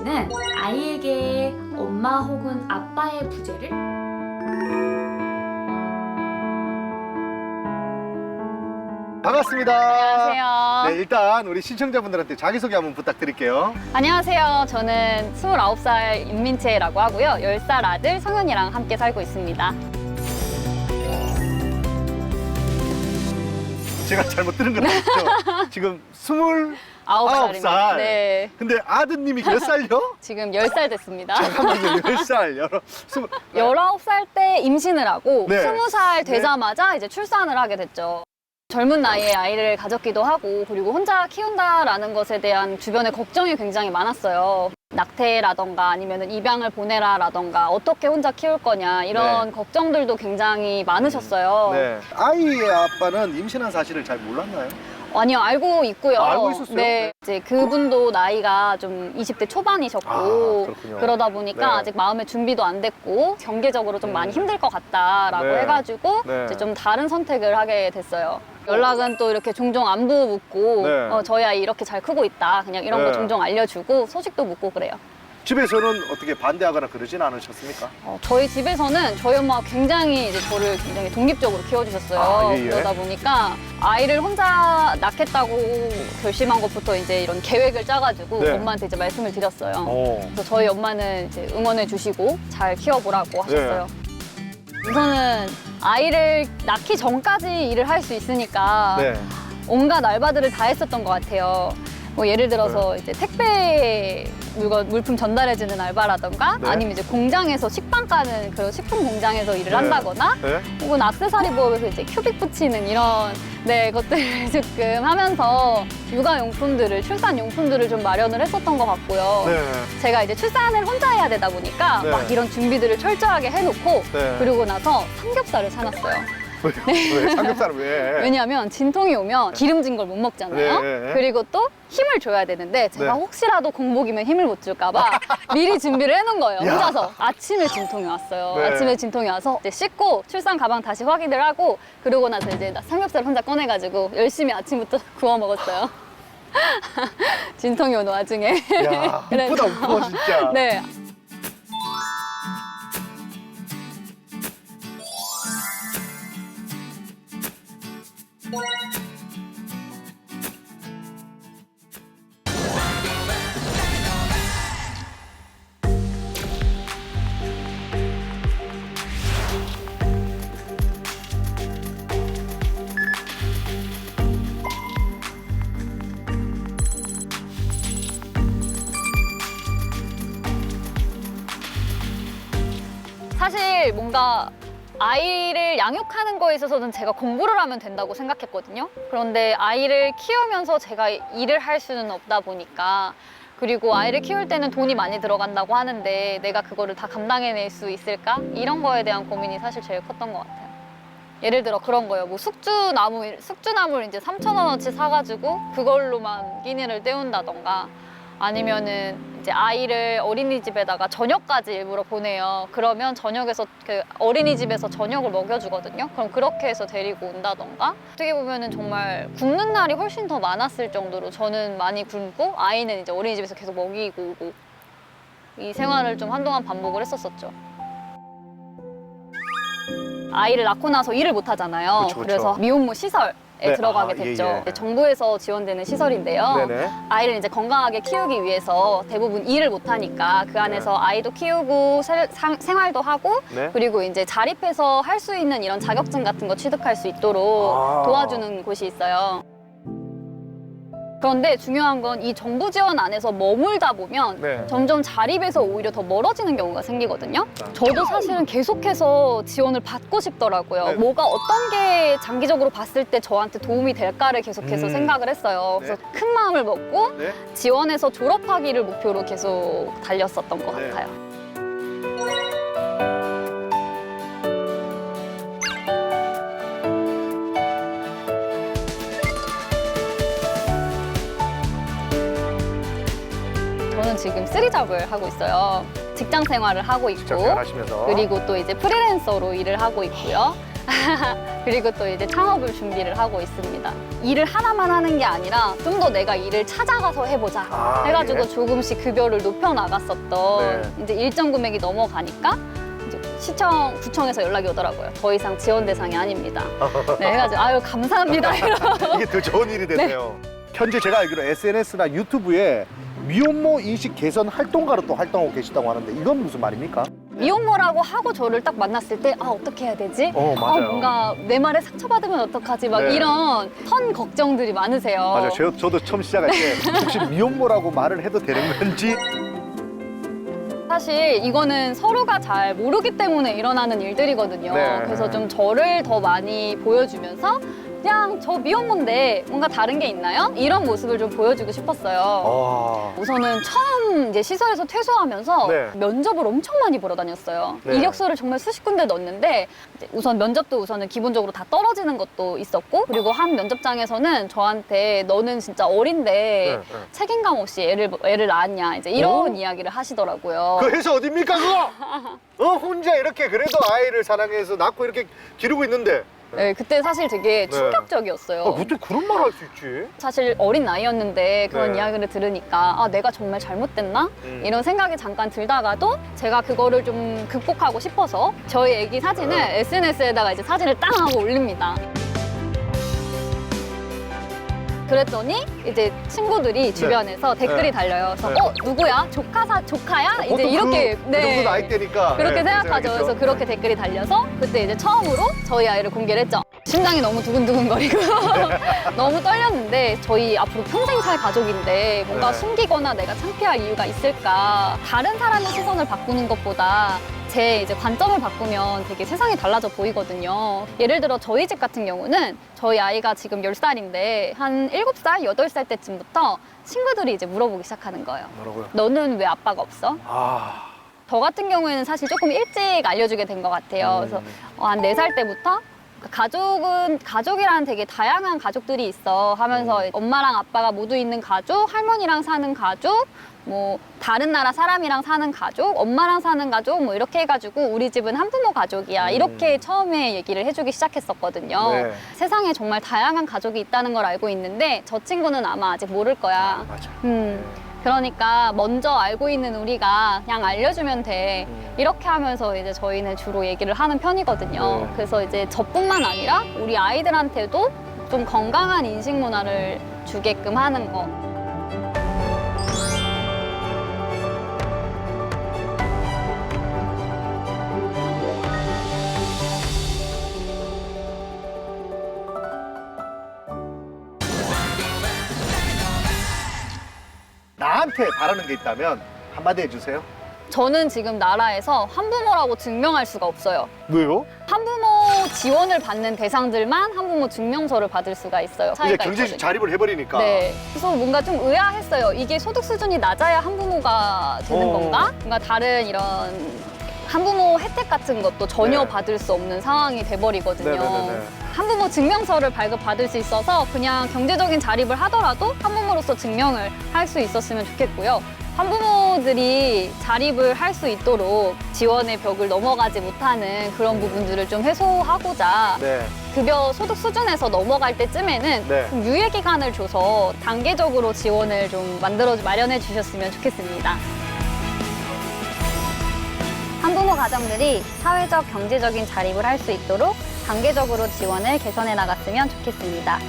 씨는 아이에게 엄마 혹은 아빠의 부재를 반갑습니다. 안녕하세요. 네, 일단 우리 신청자분들한테 자기소개 한번 부탁드릴게요. 안녕하세요. 저는 29살 윤민채라고 하고요. 10살 아들 성현이랑 함께 살고 있습니다. 제가 잘못 들은 건 아니죠? 지금 9살입니다. 29살. 네. 근데 아드님이 몇 살요? 지금 10살 됐습니다. 잠깐만요, 10살. 19살 때 임신을 하고 네. 20살 되자마자 이제 출산을 하게 됐죠. 젊은 나이에 아이를 가졌기도 하고 그리고 혼자 키운다라는 것에 대한 주변의 걱정이 굉장히 많았어요. 낙태라던가 아니면 입양을 보내라라던가 어떻게 혼자 키울 거냐 이런 걱정들도 굉장히 많으셨어요. 네. 아이의 아빠는 임신한 사실을 잘 몰랐나요? 아니요, 알고 있고요. 알고 있었어요? 네. 이제 그분도 나이가 좀 20대 초반이셨고 그렇군요. 그러다 보니까 네. 아직 마음의 준비도 안 됐고 경제적으로 좀 많이 힘들 것 같다라고 네. 해가지고 네. 이제 좀 다른 선택을 하게 됐어요. 연락은 또 이렇게 종종 안부 묻고 네. 저희 아이 이렇게 잘 크고 있다 그냥 이런 네. 거 종종 알려주고 소식도 묻고 그래요. 집에서는 어떻게 반대하거나 그러진 않으셨습니까? 저희 집에서는 저희 엄마가 굉장히 이제 저를 굉장히 독립적으로 키워주셨어요. 아, 예, 예. 그러다 보니까 아이를 혼자 낳겠다고 결심한 것부터 이제 이런 계획을 짜가지고 네. 엄마한테 이제 말씀을 드렸어요. 그래서 저희 엄마는 이제 응원해 주시고 잘 키워보라고 하셨어요. 우선은 아이를 낳기 전까지 일을 할 수 있으니까 네. 온갖 알바들을 다 했었던 것 같아요. 뭐 예를 들어서 이제 택배 물품 전달해주는 알바라던가 네. 아니면 이제 공장에서 식빵 까는 그런 식품 공장에서 일을 네. 한다거나 네. 혹은 액세서리 부업에서 이제 큐빅 붙이는 이런 것들을 조금 하면서 육아용품들을 출산용품들을 좀 마련을 했었던 것 같고요. 네. 제가 이제 출산을 혼자 해야 되다 보니까 네. 막 이런 준비들을 철저하게 해놓고 네. 그리고 나서 삼겹살을 사놨어요. 왜? 삼겹살은 왜? 왜냐하면 진통이 오면 기름진 걸 못 먹잖아요. 네. 그리고 또 힘을 줘야 되는데 제가 네. 혹시라도 공복이면 힘을 못 줄까 봐 미리 준비를 해놓은 거예요. 야. 혼자서. 아침에 진통이 왔어요. 네. 아침에 진통이 와서 이제 씻고 출산 가방 다시 확인을 하고 그러고 나서 이제 나 삼겹살 혼자 꺼내가지고 열심히 아침부터 구워 먹었어요. 진통이 오는 와중에. 야, 그래서- 웃기다 웃겨 진짜. 네. 사실 뭔가 아이를 양육하는 거에 있어서는 제가 공부를 하면 된다고 생각했거든요. 그런데 아이를 키우면서 제가 일을 할 수는 없다 보니까 그리고 아이를 키울 때는 돈이 많이 들어간다고 하는데 내가 그거를 다 감당해낼 수 있을까? 이런 거에 대한 고민이 사실 제일 컸던 것 같아요. 예를 들어 그런 거예요. 뭐 숙주나물 이제 3,000원어치 사가지고 그걸로만 끼니를 때운다던가 아니면은 이제 아이를 어린이집에다가 저녁까지 일부러 보내요. 그러면 저녁에서 그 어린이집에서 저녁을 먹여주거든요. 그럼 그렇게 해서 데리고 온다던가. 어떻게 보면은 정말 굶는 날이 훨씬 더 많았을 정도로 저는 많이 굶고 아이는 이제 어린이집에서 계속 먹이고 오고 이 생활을 좀 한동안 반복을 했었었죠. 아이를 낳고 나서 일을 못 하잖아요. 그쵸, 그쵸. 그래서 미혼모 시설에 네. 들어가게 아, 됐죠. 예. 정부에서 지원되는 시설인데요. 네네. 아이를 이제 건강하게 키우기 위해서 대부분 일을 못 하니까 그 안에서 아이도 키우고 생활도 하고 네. 그리고 이제 자립해서 할 수 있는 이런 자격증 같은 거 취득할 수 있도록 아. 도와주는 곳이 있어요. 그런데 중요한 건 이 정부 지원 안에서 머물다 보면 네. 점점 자립에서 오히려 더 멀어지는 경우가 생기거든요. 저도 사실은 계속해서 지원을 받고 싶더라고요. 네. 뭐가 어떤 게 장기적으로 봤을 때 저한테 도움이 될까를 계속해서 생각을 했어요. 네. 그래서 큰 마음을 먹고 네. 지원해서 졸업하기를 목표로 계속 달렸었던 것 네. 같아요. 저는 지금 3잡을 하고 있어요. 직장 생활을 하고 있고 직장 생활 하시면서. 그리고 또 이제 프리랜서로 일을 하고 있고요. 그리고 또 이제 창업을 준비를 하고 있습니다. 일을 하나만 하는 게 아니라 좀 더 내가 일을 찾아가서 해보자 아, 해가지고 예. 조금씩 급여를 높여 나갔었던 네. 이제 일정 금액이 넘어가니까 이제 구청에서 연락이 오더라고요. 더 이상 지원 대상이 아닙니다. 네, 해가지고 아유 감사합니다. 이게 더 좋은 일이 됐네요. 현재 제가 알기로 SNS나 유튜브에 미혼모 인식 개선 활동가로 또 활동하고 계시다고 하는데 이건 무슨 말입니까? 미혼모라고 하고 저를 딱 만났을 때 아 어떻게 해야 되지? 맞아요. 뭔가 내 말에 상처받으면 어떡하지? 막 네. 이런 선 걱정들이 많으세요. 맞아요. 저도 처음 시작할 때 혹시 미혼모라고 말을 해도 되는 건지 사실 이거는 서로가 잘 모르기 때문에 일어나는 일들이거든요. 네. 그래서 좀 저를 더 많이 보여주면서 그냥 저 미혼모인데 뭔가 다른 게 있나요? 이런 모습을 좀 보여주고 싶었어요. 우선은 처음 이제 시설에서 퇴소하면서 네. 면접을 엄청 많이 보러 다녔어요. 네. 이력서를 정말 수십 군데 넣었는데 이제 우선 면접도 우선은 기본적으로 다 떨어지는 것도 있었고 그리고 한 면접장에서는 저한테 너는 진짜 어린데 네. 책임감 없이 애를 낳았냐 이제 이런 이야기를 하시더라고요. 그 회사 어딥니까 그거? 혼자 이렇게 그래도 아이를 사랑해서 낳고 이렇게 기르고 있는데 네, 그때 사실 되게 네. 충격적이었어요. 어떻게 그런 말 할 수 있지? 사실 어린 나이였는데 그런 네. 이야기를 들으니까 아 내가 정말 잘못됐나? 이런 생각이 잠깐 들다가도 제가 그거를 좀 극복하고 싶어서 저희 애기 사진을 SNS에다가 이제 사진을 땅 하고 올립니다. 그랬더니 이제 친구들이 주변에서 댓글이 달려요. 그래서 네. 누구야? 조카야? 이제 보통 이렇게 그 정도 나이대니까 그렇게 네, 생각하죠. 생각했죠. 그래서 그렇게 댓글이 달려서 그때 이제 처음으로 저희 아이를 공개를 했죠. 심장이 너무 두근두근거리고 너무 떨렸는데 저희 앞으로 평생 살 가족인데 뭔가 네. 숨기거나 내가 창피할 이유가 있을까. 다른 사람의 시선을 바꾸는 것보다 제 이제 관점을 바꾸면 되게 세상이 달라져 보이거든요. 예를 들어 저희 집 같은 경우는 저희 아이가 지금 10살인데 한 7살, 8살 때쯤부터 친구들이 이제 물어보기 시작하는 거예요. 뭐라고요? 너는 왜 아빠가 없어? 저 같은 경우에는 사실 조금 일찍 알려주게 된 것 같아요. 그래서 한 4살 때부터 가족이란 되게 다양한 가족들이 있어 하면서 엄마랑 아빠가 모두 있는 가족, 할머니랑 사는 가족, 뭐 다른 나라 사람이랑 사는 가족, 엄마랑 사는 가족 뭐 이렇게 해가지고 우리 집은 한부모 가족이야 이렇게 처음에 얘기를 해주기 시작했었거든요. 네. 세상에 정말 다양한 가족이 있다는 걸 알고 있는데 저 친구는 아마 아직 모를 거야. 맞아. 그러니까 먼저 알고 있는 우리가 그냥 알려주면 돼. 이렇게 하면서 이제 저희는 주로 얘기를 하는 편이거든요. 네. 그래서 이제 저뿐만 아니라 우리 아이들한테도 좀 건강한 인식 문화를 주게끔 하는 거. 나한테 바라는 게 있다면 한마디 해주세요. 저는 지금 나라에서 한부모라고 증명할 수가 없어요. 왜요? 한부모 지원을 받는 대상들만 한부모 증명서를 받을 수가 있어요. 이제 차이가 경제적 있거든요. 자립을 해버리니까. 네. 그래서 뭔가 좀 의아했어요. 이게 소득 수준이 낮아야 한부모가 되는 건가? 뭔가 다른 이런 한부모 혜택 같은 것도 전혀 네. 받을 수 없는 상황이 돼버리거든요. 네네네네. 한부모 증명서를 발급받을 수 있어서 그냥 경제적인 자립을 하더라도 한부모로서 증명을 할 수 있었으면 좋겠고요. 한부모들이 자립을 할 수 있도록 지원의 벽을 넘어가지 못하는 그런 부분들을 좀 해소하고자 네. 급여 소득 수준에서 넘어갈 때쯤에는 네. 좀 유예 기간을 줘서 단계적으로 지원을 좀 마련해 주셨으면 좋겠습니다. 한부모 가정들이 사회적, 경제적인 자립을 할 수 있도록 단계적으로 지원을 개선해 나갔으면 좋겠습니다.